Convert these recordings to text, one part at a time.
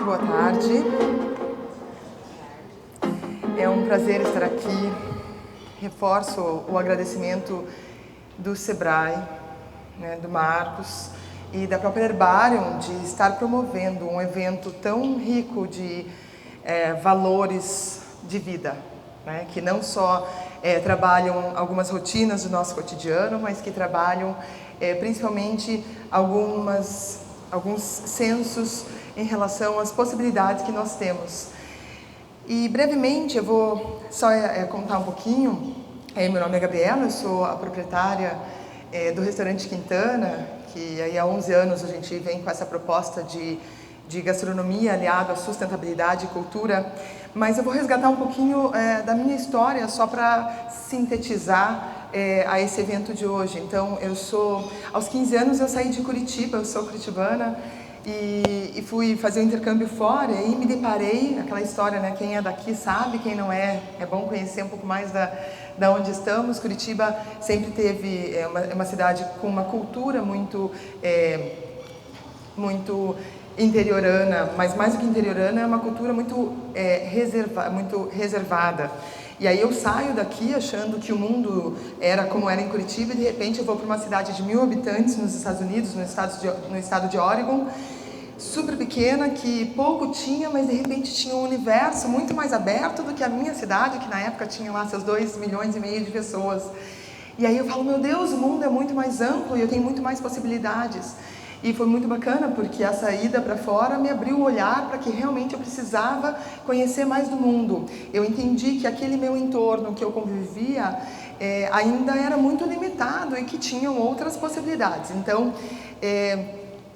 boa tarde. É um prazer estar aqui. Reforço o agradecimento do Sebrae, do Marcos e da própria Herbarium de estar promovendo um evento tão rico de valores de vida, que não só trabalham algumas rotinas do nosso cotidiano, mas que trabalham principalmente alguns sensos em relação às possibilidades que nós temos. E brevemente eu vou só contar um pouquinho. Meu nome é Gabriela, eu sou a proprietária do restaurante Quintana, que aí há 11 anos a gente vem com essa proposta de gastronomia aliada à sustentabilidade e cultura. Mas eu vou resgatar um pouquinho da minha história só para sintetizar a esse evento de hoje. Então, aos 15 anos eu saí de Curitiba, eu sou curitibana, e fui fazer um intercâmbio fora e me deparei, aquela história, quem é daqui sabe, quem não é bom conhecer um pouco mais da onde estamos. Curitiba sempre teve uma cidade com uma cultura muito interiorana, mas mais do que interiorana, é uma cultura muito reservada. E aí eu saio daqui achando que o mundo era como era em Curitiba e de repente eu vou para uma cidade de 1000 habitantes nos Estados Unidos, no estado de Oregon, super pequena, que pouco tinha, mas de repente tinha um universo muito mais aberto do que a minha cidade, que na época tinha lá seus 2,5 milhões de pessoas. E aí eu falo, meu Deus, o mundo é muito mais amplo e eu tenho muito mais possibilidades. E foi muito bacana, porque a saída para fora me abriu o olhar para que realmente eu precisava conhecer mais do mundo. Eu entendi que aquele meu entorno que eu convivia ainda era muito limitado e que tinham outras possibilidades. Então,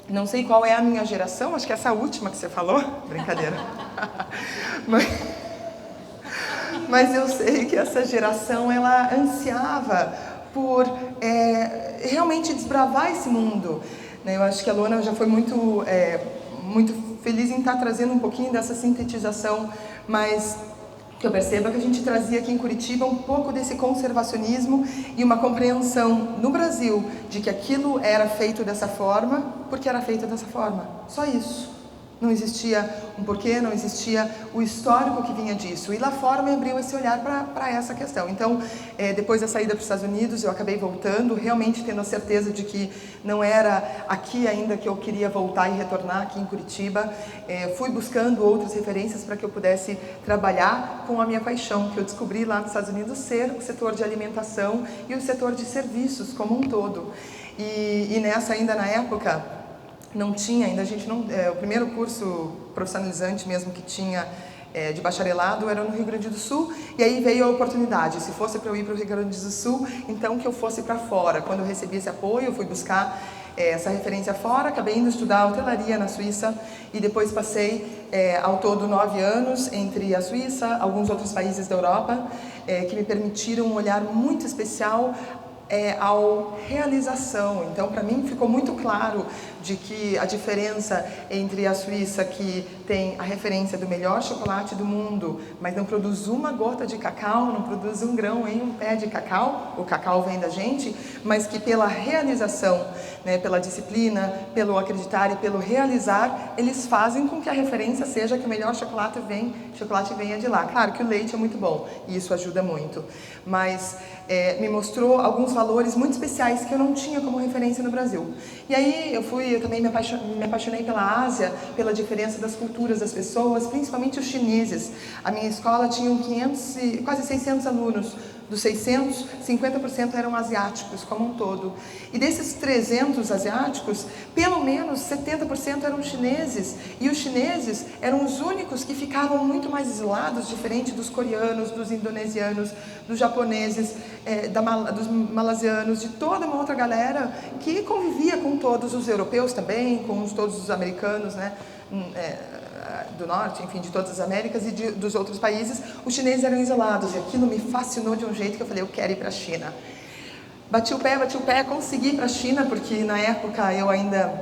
não sei qual é a minha geração, acho que é essa última que você falou, brincadeira. Mas eu sei que essa geração, ela ansiava por realmente desbravar esse mundo. Eu acho que a Luana já foi muito feliz em estar trazendo um pouquinho dessa sintetização, mas que eu perceba que a gente trazia aqui em Curitiba um pouco desse conservacionismo e uma compreensão no Brasil de que aquilo era feito dessa forma, porque era feito dessa forma. Só isso. Não existia um porquê, não existia o histórico que vinha disso. E lá fora me abriu esse olhar para essa questão. Então, depois da saída para os Estados Unidos, eu acabei voltando, realmente tendo a certeza de que não era aqui ainda que eu queria voltar e retornar aqui em Curitiba. Fui buscando outras referências para que eu pudesse trabalhar com a minha paixão, que eu descobri lá nos Estados Unidos ser o setor de alimentação e o setor de serviços como um todo. E nessa ainda na época, não tinha ainda, o primeiro curso profissionalizante mesmo que tinha de bacharelado era no Rio Grande do Sul, e aí veio a oportunidade, se fosse para eu ir para o Rio Grande do Sul, então que eu fosse para fora. Quando eu recebi esse apoio, eu fui buscar essa referência fora, acabei indo estudar hotelaria na Suíça e depois passei ao todo 9 anos entre a Suíça, alguns outros países da Europa, que me permitiram um olhar muito especial ao realização. Então, para mim, ficou muito claro de que a diferença entre a Suíça, que tem a referência do melhor chocolate do mundo, mas não produz uma gota de cacau, não produz um grão em um pé de cacau, o cacau vem da gente, mas que pela realização, pela disciplina, pelo acreditar e pelo realizar, eles fazem com que a referência seja que o melhor chocolate venha de lá. Claro que o leite é muito bom e isso ajuda muito, mas me mostrou alguns valores muito especiais que eu não tinha como referência no Brasil. E aí eu também me apaixonei pela Ásia, pela diferença das culturas das pessoas, principalmente os chineses. A minha escola tinha quase 600 alunos. Dos 600, 50% eram asiáticos como um todo. E desses 300 asiáticos, pelo menos 70% eram chineses. E os chineses eram os únicos que ficavam muito mais isolados, diferente dos coreanos, dos indonesianos, dos japoneses, dos malasianos, de toda uma outra galera que convivia com todos os europeus também, com todos os americanos, do norte, enfim, de todas as Américas e dos outros países. Os chineses eram isolados e aquilo me fascinou de um jeito que eu falei, eu quero ir para a China. Bati o pé, consegui ir para a China, porque na época eu ainda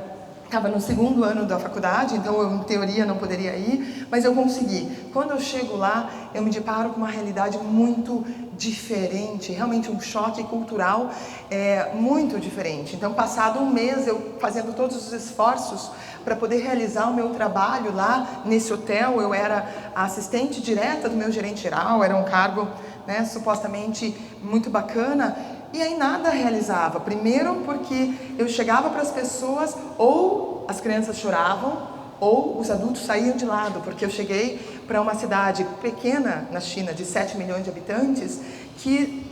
Estava no segundo ano da faculdade, então eu, em teoria, não poderia ir, mas eu consegui. Quando eu chego lá, eu me deparo com uma realidade muito diferente, realmente um choque cultural muito diferente. Então, passado um mês, eu fazendo todos os esforços para poder realizar o meu trabalho lá nesse hotel, eu era a assistente direta do meu gerente geral, era um cargo, né, supostamente muito bacana, e aí nada realizava. Primeiro porque eu chegava para as pessoas, ou as crianças choravam, ou os adultos saíam de lado, porque eu cheguei para uma cidade pequena na China, de 7 milhões de habitantes, que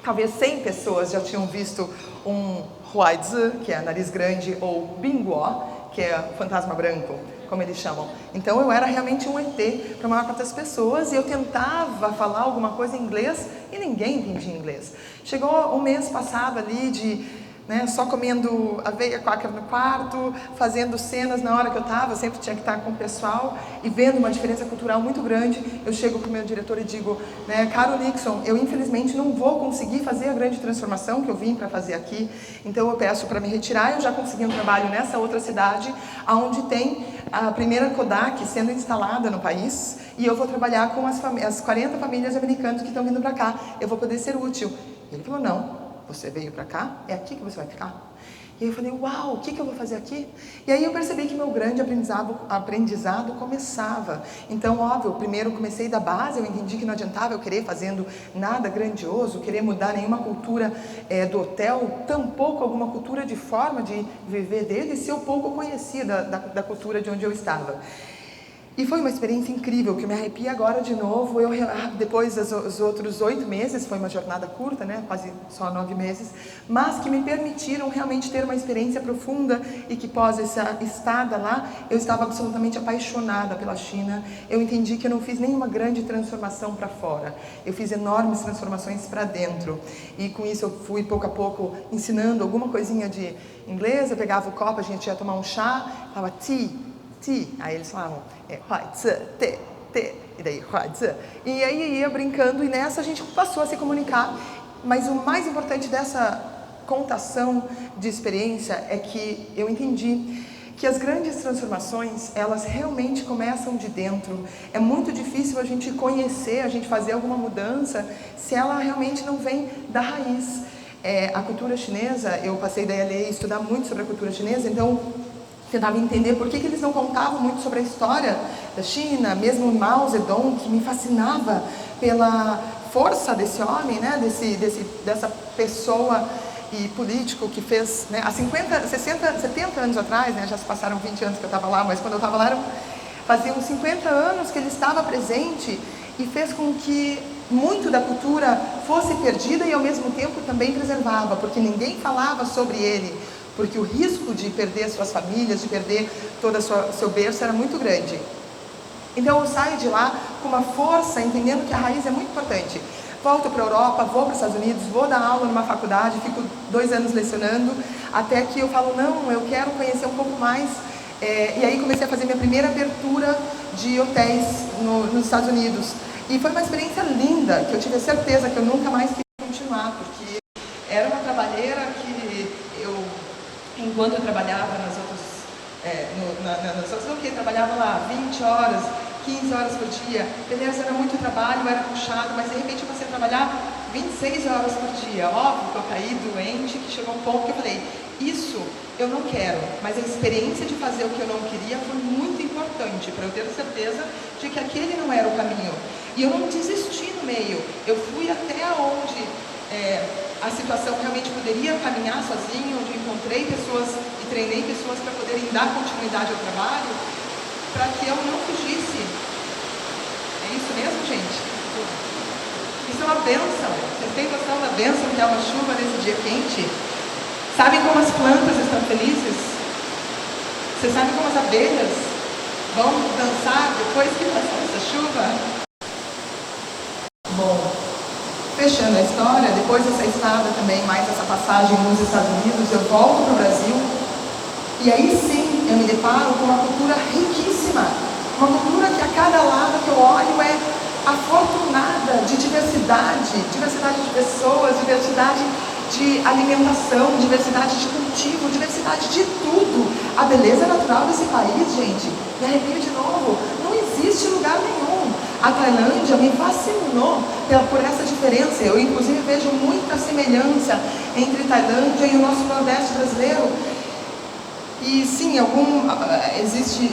talvez 100 pessoas já tinham visto um Huaizi, que é nariz grande, ou Binguo, que é o fantasma branco, como eles chamam. Então eu era realmente um ET para a maior parte das pessoas, e eu tentava falar alguma coisa em inglês e ninguém entendia inglês. Chegou um mês passado ali só comendo aveia quaker no quarto, fazendo cenas na hora que eu estava, sempre tinha que estar com o pessoal e vendo uma diferença cultural muito grande. Eu chego para o meu diretor e digo, caro Nixon, eu infelizmente não vou conseguir fazer a grande transformação que eu vim para fazer aqui, então eu peço para me retirar. Eu já consegui um trabalho nessa outra cidade, onde tem a primeira Kodak sendo instalada no país, e eu vou trabalhar com as 40 famílias americanas que estão vindo para cá, eu vou poder ser útil. Ele falou, não. Você veio para cá? É aqui que você vai ficar? E aí eu falei, uau, o que eu vou fazer aqui? E aí eu percebi que meu grande aprendizado começava. Então, óbvio, primeiro comecei da base, eu entendi que não adiantava eu querer fazendo nada grandioso, querer mudar nenhuma cultura do hotel, tampouco alguma cultura de forma de viver dele, se eu pouco conhecia da cultura de onde eu estava. E foi uma experiência incrível, que eu me arrepio agora de novo. Depois dos outros 8 meses, foi uma jornada curta, quase só 9 meses, mas que me permitiram realmente ter uma experiência profunda, e que pós essa estada lá, eu estava absolutamente apaixonada pela China. Eu entendi que eu não fiz nenhuma grande transformação para fora, eu fiz enormes transformações para dentro, e com isso eu fui pouco a pouco ensinando alguma coisinha de inglês. Eu pegava o copo, a gente ia tomar um chá, falava tea, aí eles falavam Huaizi, te, e daí Huaizi, e aí ia brincando, e nessa a gente passou a se comunicar. Mas o mais importante dessa contação de experiência é que eu entendi que as grandes transformações, elas realmente começam de dentro. É muito difícil a gente conhecer, a gente fazer alguma mudança, se ela realmente não vem da raiz. A cultura chinesa, eu passei daí a ler e estudar muito sobre a cultura chinesa, então tentava entender por que eles não contavam muito sobre a história da China, mesmo Mao Zedong, que me fascinava pela força desse homem, dessa pessoa e político que fez, há 50, 60, 70 anos atrás, já se passaram 20 anos que eu estava lá, mas quando eu estava lá faziam 50 anos que ele estava presente, e fez com que muito da cultura fosse perdida e ao mesmo tempo também preservava, porque ninguém falava sobre ele, porque o risco de perder suas famílias, de perder todo seu berço era muito grande. Então eu saio de lá com uma força, entendendo que a raiz é muito importante. Volto para a Europa, vou para os Estados Unidos, vou dar aula numa faculdade, fico 2 anos lecionando, até que eu falo, não, eu quero conhecer um pouco mais. E aí comecei a fazer minha primeira abertura de hotéis nos Estados Unidos. E foi uma experiência linda, que eu tive a certeza que eu nunca mais queria continuar, porque era uma trabalheira que enquanto eu trabalhava nas outras, eu trabalhava lá 20 horas, 15 horas por dia, beleza, era muito trabalho, era puxado, mas de repente eu passei a trabalhar 26 horas por dia. Óbvio que eu caí doente, que chegou um ponto que eu falei, isso eu não quero, mas a experiência de fazer o que eu não queria foi muito importante para eu ter certeza de que aquele não era o caminho. E eu não desisti no meio, eu fui até onde a situação realmente poderia caminhar sozinho, onde encontrei pessoas e treinei pessoas para poderem dar continuidade ao trabalho, para que eu não fugisse. É isso mesmo, gente? Isso é uma bênção. Vocês têm noção da bênção que é uma chuva nesse dia quente? Sabem como as plantas estão felizes? Vocês sabem como as abelhas vão dançar depois que passar essa chuva? Bom, fechando a história, depois dessa estada também, mais essa passagem nos Estados Unidos, eu volto para o Brasil, e aí sim eu me deparo com uma cultura riquíssima, uma cultura que a cada lado que eu olho é afortunada de diversidade de pessoas, diversidade de alimentação, diversidade de cultivo, diversidade diversidade de tudo. A beleza natural desse país, gente, me arrepio de novo, não existe lugar nenhum. A Tailândia me fascinou por essa diferença. Eu, inclusive, vejo muita semelhança entre Tailândia e o nosso Nordeste brasileiro. E sim, existe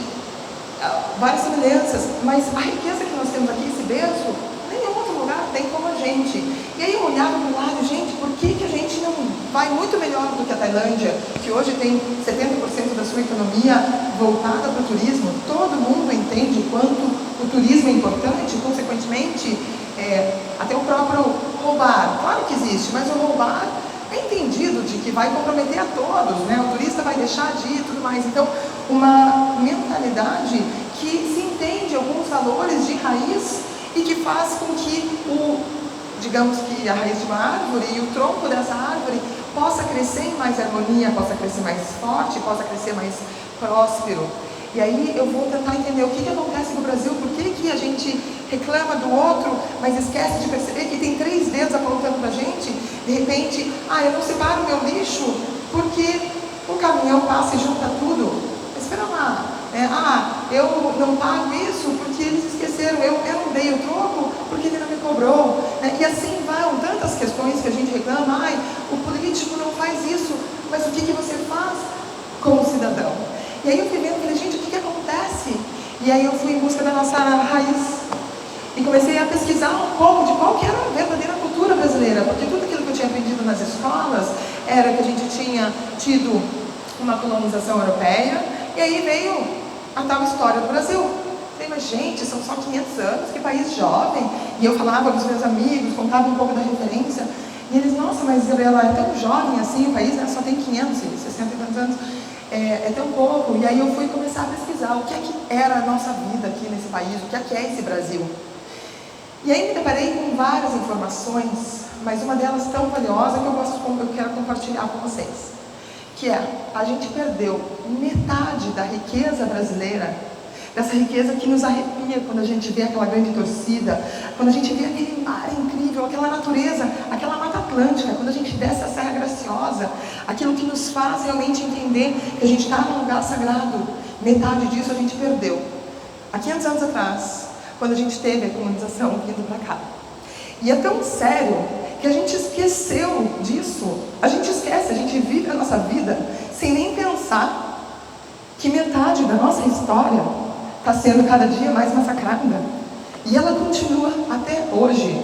várias semelhanças, mas a riqueza que nós temos aqui, esse berço, nenhum outro lugar tem como a gente. E aí eu olhava para o lado, gente, por que a gente não vai muito melhor do que a Tailândia, que hoje tem 70% da sua economia voltada para o turismo? Todo mundo entende o quanto o turismo é importante, consequentemente, até o próprio roubar. Claro que existe, mas o roubar é entendido de que vai comprometer a todos, né? O turista vai deixar de ir e tudo mais. Então, uma mentalidade que se entende alguns valores de raiz e que faz com que digamos que a raiz de uma árvore e o tronco dessa árvore possa crescer em mais harmonia, possa crescer mais forte, possa crescer mais próspero. E aí eu vou tentar entender o que acontece no Brasil, por que a gente reclama do outro, mas esquece de perceber que tem 3 dedos apontando pra gente. De repente, eu não separo o meu lixo porque o caminhão passa e junta tudo. Espera lá, eu não pago isso porque eles esqueceram, eu não dei o troco porque ele não me cobrou. E assim vão tantas questões que a gente reclama, o político não faz isso, mas o que você faz como cidadão? E aí eu fui vendo, falei, gente, o que acontece? E aí eu fui em busca da nossa raiz e comecei a pesquisar um pouco de qual que era a verdadeira cultura brasileira, porque tudo aquilo que eu tinha aprendido nas escolas era que a gente tinha tido uma colonização europeia, e aí veio a tal história do Brasil. Eu falei, mas gente, são só 500 anos, que país jovem. E eu falava com os meus amigos, contava um pouco da referência, e eles, nossa, mas Isabela, é tão jovem assim, o país só tem 560 e tantos anos. É tão pouco. E aí eu fui começar a pesquisar o que é que era a nossa vida aqui nesse país, o que é esse Brasil. E aí me deparei com várias informações, mas uma delas tão valiosa que eu quero compartilhar com vocês, que a gente perdeu metade da riqueza brasileira, dessa riqueza que nos arrepia quando a gente vê aquela grande torcida, quando a gente vê aquele mar incrível, aquela natureza, aquela Mata Atlântica, quando a gente desce a Serra Graciosa, aquilo que nos faz realmente entender que a gente está num lugar sagrado. Metade disso a gente perdeu. Há 500 anos atrás, quando a gente teve a colonização vindo para cá. E é tão sério que a gente esqueceu disso. A gente esquece, a gente vive a nossa vida sem nem pensar que metade da nossa história está sendo cada dia mais massacrada. E ela continua até hoje.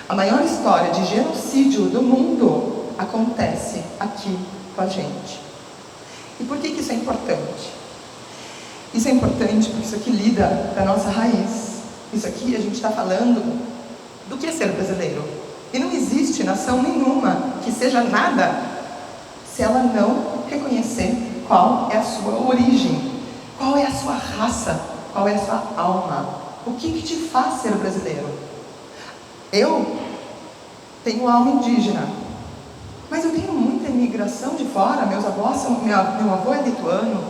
A maior história de genocídio do mundo acontece aqui com a gente. E por que isso é importante? Isso é importante porque isso aqui lida com a nossa raiz. Isso aqui a gente está falando do que é ser brasileiro. E não existe nação nenhuma que seja nada se ela não reconhecer qual é a sua origem, qual é a sua raça, qual é a sua alma. O que te faz ser brasileiro? Eu tenho alma indígena, mas eu tenho muita imigração de fora. Meus avós meu avô é lituano,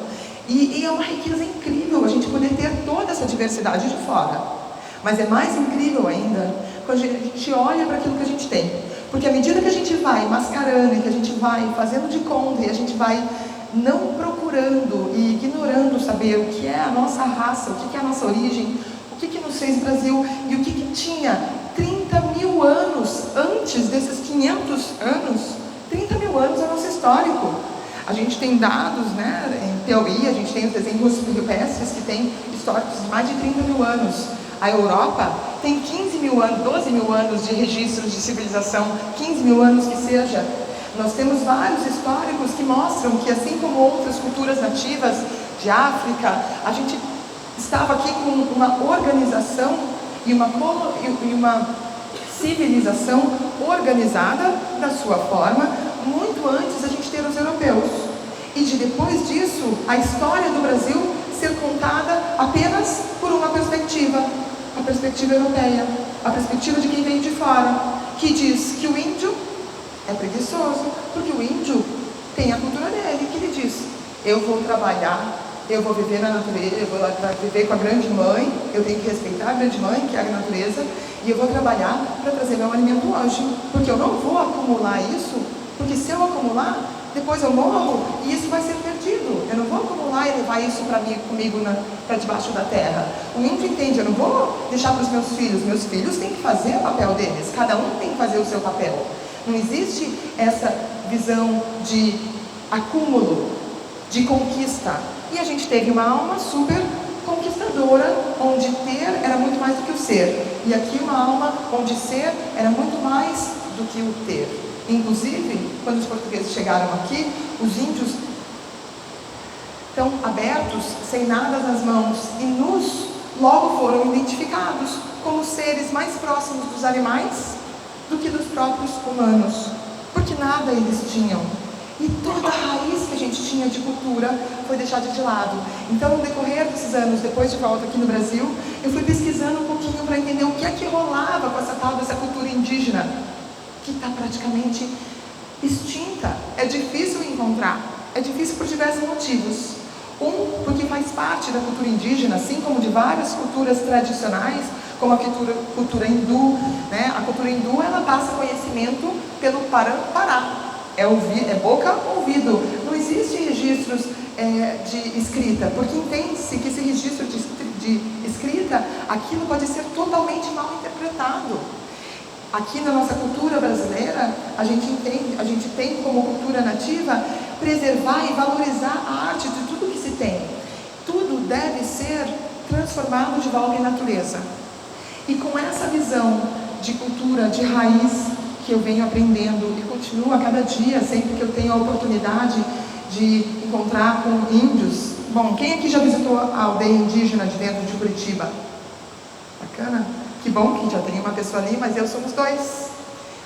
e é uma riqueza incrível a gente poder ter toda essa diversidade de fora. Mas é mais incrível ainda quando a gente olha para aquilo que a gente tem, porque à medida que a gente vai mascarando e que a gente vai fazendo de conta e a gente vai não procurando e ignorando saber o que é a nossa raça, o que é a nossa origem, o que nos fez Brasil e o que tinha 30 mil anos antes desses 500 anos. 30 mil anos é nosso histórico. A gente tem dados, em teoria, a gente tem os desenhos rupestres que têm históricos de mais de 30 mil anos. A Europa tem 15 mil anos, 12 mil anos de registros de civilização, 15 mil anos que seja. Nós temos vários históricos que mostram que, assim como outras culturas nativas de África, a gente estava aqui com uma organização e uma civilização organizada da sua forma, muito antes da gente ter os europeus. E depois disso, a história do Brasil ser contada apenas por uma perspectiva, a perspectiva europeia, a perspectiva de quem veio de fora, que diz que o índio é preguiçoso, porque o índio tem a cultura dele, que ele diz, eu vou trabalhar, eu vou viver na natureza, eu vou viver com a grande mãe, eu tenho que respeitar a grande mãe, que é a natureza, e eu vou trabalhar para trazer meu alimento hoje, porque eu não vou acumular isso, porque se eu acumular, depois eu morro, e isso vai levar isso comigo para debaixo da terra. O índio entende, eu não vou deixar para os meus filhos têm que fazer o papel deles, cada um tem que fazer o seu papel. Não existe essa visão de acúmulo, de conquista. E a gente teve uma alma super conquistadora, onde ter era muito mais do que o ser. E aqui uma alma onde ser era muito mais do que o ter. Inclusive, quando os portugueses chegaram aqui, os índios estão abertos, sem nada nas mãos, e nus, logo foram identificados como seres mais próximos dos animais do que dos próprios humanos, porque nada eles tinham. E toda a raiz que a gente tinha de cultura foi deixada de lado. Então, no decorrer desses anos, depois de volta aqui no Brasil, eu fui pesquisando um pouquinho para entender o que é que rolava com essa tal dessa cultura indígena, que está praticamente extinta. É difícil encontrar. É difícil por diversos motivos. Porque faz parte da cultura indígena, assim como de várias culturas tradicionais, como a cultura hindu, né? A cultura hindu, ela passa conhecimento pelo pará. É boca, ouvido. Não existe registros de escrita, porque entende-se que esse registro de escrita, aquilo pode ser totalmente mal interpretado. Aqui na nossa cultura brasileira, a gente tem como cultura nativa preservar e valorizar a arte de tudo que se tem. Tudo deve ser transformado de volta em natureza. E com essa visão de cultura, de raiz, que eu venho aprendendo e continuo a cada dia, sempre que eu tenho a oportunidade de encontrar com índios. Bom, quem aqui já visitou a aldeia indígena de dentro de Curitiba? Bacana? Que bom que já tem uma pessoa ali, mas somos dois.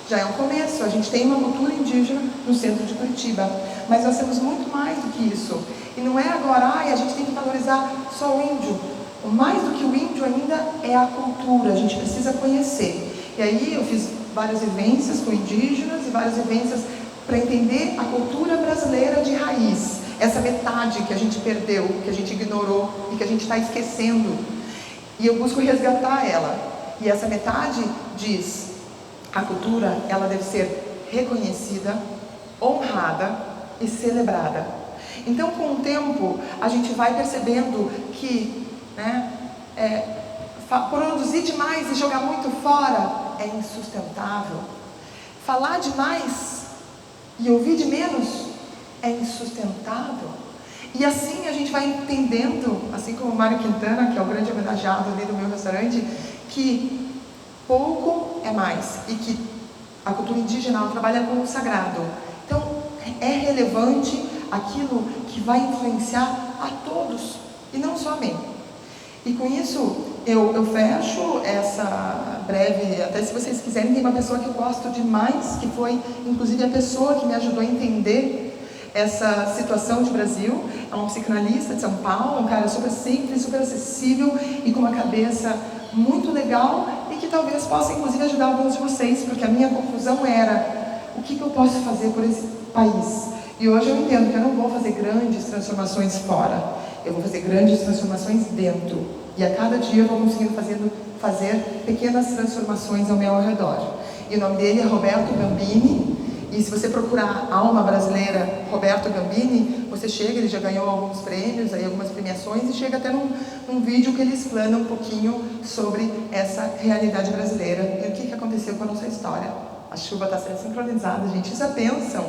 Já é um começo, a gente tem uma cultura indígena no centro de Curitiba, mas nós temos muito mais do que isso. E não é agora, a gente tem que valorizar só o índio. Mais do que o índio ainda é a cultura, a gente precisa conhecer. E aí eu fiz várias vivências com indígenas e várias vivências para entender a cultura brasileira de raiz. Essa metade que a gente perdeu, que a gente ignorou e que a gente está esquecendo. E eu busco resgatar ela. E essa metade diz: a cultura, ela deve ser reconhecida, honrada e celebrada. Então, com o tempo, a gente vai percebendo que, produzir demais e jogar muito fora é insustentável. Falar demais e ouvir de menos é insustentável. E assim a gente vai entendendo, assim como o Mário Quintana, que é o grande homenageado ali do meu restaurante, que pouco é mais e que a cultura indígena ela trabalha com o sagrado. Então é relevante aquilo que vai influenciar a todos e não só a mim. E com isso eu fecho essa breve, até se vocês quiserem, tem uma pessoa que eu gosto demais, que foi inclusive a pessoa que me ajudou a entender essa situação de Brasil. É um psicanalista de São Paulo, um cara super simples, super acessível e com uma cabeça muito legal e que talvez possa inclusive ajudar alguns de vocês, porque a minha confusão era: o que eu posso fazer por esse país? E hoje eu entendo que eu não vou fazer grandes transformações fora, eu vou fazer grandes transformações dentro. E a cada dia eu vou conseguindo fazer pequenas transformações ao meu redor. E o nome dele é Roberto Gambini. E se você procurar Alma Brasileira Roberto Gambini, você chega, ele já ganhou alguns prêmios, algumas premiações, e chega até num vídeo que ele explana um pouquinho sobre essa realidade brasileira e o que aconteceu com a nossa história. A chuva está sendo sincronizada, gente, isso é bênção.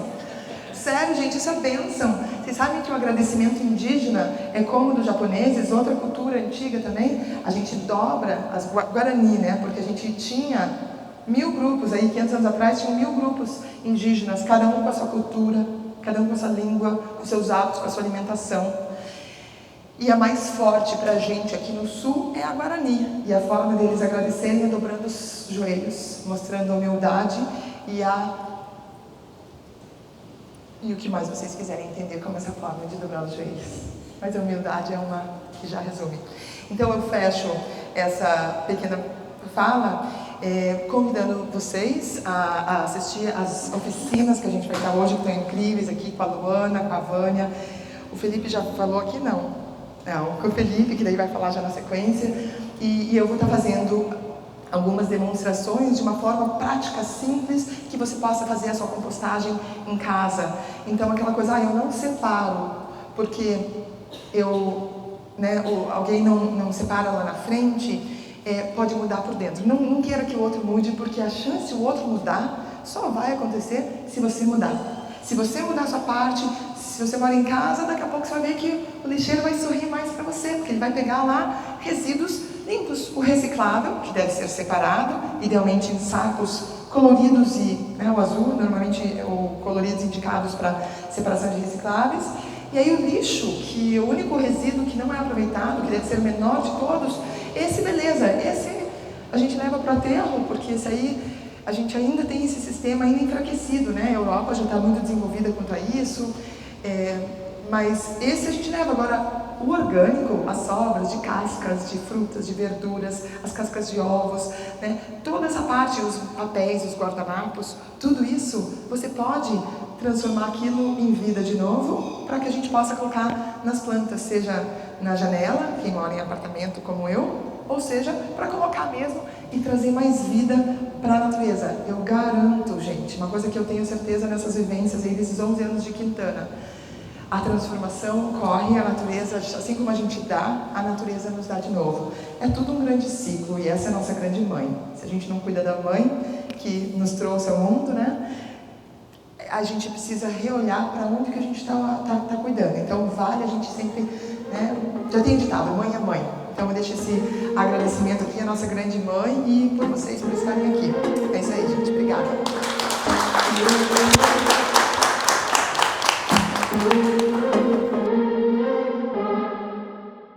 Sério, gente, isso é bênção. Vocês sabem que o agradecimento indígena é como dos japoneses, outra cultura antiga também. A gente dobra as Guarani, né? Porque a gente tinha 1000 grupos, 500 anos atrás, tinham 1000 grupos indígenas, cada um com a sua cultura, cada um com a sua língua, com seus hábitos, com a sua alimentação. E a mais forte para a gente aqui no sul é a Guarani. E a forma deles agradecerem é dobrando os joelhos, mostrando a humildade e o que mais vocês quiserem entender como essa forma de dobrar os joelhos. Mas a humildade é uma que já resume. Então eu fecho essa pequena fala convidando vocês a assistir às oficinas que a gente vai estar hoje, que estão incríveis aqui com a Luana, com a Vânia. O Felipe já falou aqui? Não, com o Felipe, que daí vai falar já na sequência. E eu vou estar fazendo algumas demonstrações de uma forma prática, simples, que você possa fazer a sua compostagem em casa. Então aquela coisa, eu não separo, porque alguém não separa lá na frente, pode mudar por dentro. Não queira que o outro mude, porque a chance de o outro mudar só vai acontecer se você mudar. Se você mudar a sua parte, se você mora em casa, daqui a pouco você vai ver que o lixeiro vai sorrir mais para você, porque ele vai pegar lá resíduos limpos. O reciclável, que deve ser separado, idealmente em sacos coloridos o azul, normalmente coloridos indicados para separação de recicláveis. E aí o lixo, que o único resíduo que não é aproveitado, que deve ser o menor de todos, esse a gente leva para o aterro, porque esse aí a gente ainda tem esse sistema ainda enfraquecido, né? A Europa já está muito desenvolvida quanto a isso, mas esse a gente leva. Agora, o orgânico, as sobras de cascas, de frutas, de verduras, as cascas de ovos, né? Toda essa parte, os papéis, os guardanapos, tudo isso, você pode transformar aquilo em vida de novo, para que a gente possa colocar nas plantas, seja na janela, quem mora em apartamento como eu, ou seja, para colocar mesmo e trazer mais vida para a natureza. Eu garanto, gente, uma coisa que eu tenho certeza nessas vivências aí desses 11 anos de Quintana, a transformação corre, a natureza, assim como a gente dá, a natureza nos dá de novo. É tudo um grande ciclo e essa é a nossa grande mãe. Se a gente não cuida da mãe que nos trouxe ao mundo, né, a gente precisa reolhar para onde que a gente tá cuidando. Então vale a gente sempre, né, já tem ditado, mãe é mãe. Então eu deixo esse agradecimento aqui à nossa grande mãe e por vocês por estarem aqui. É isso aí, gente.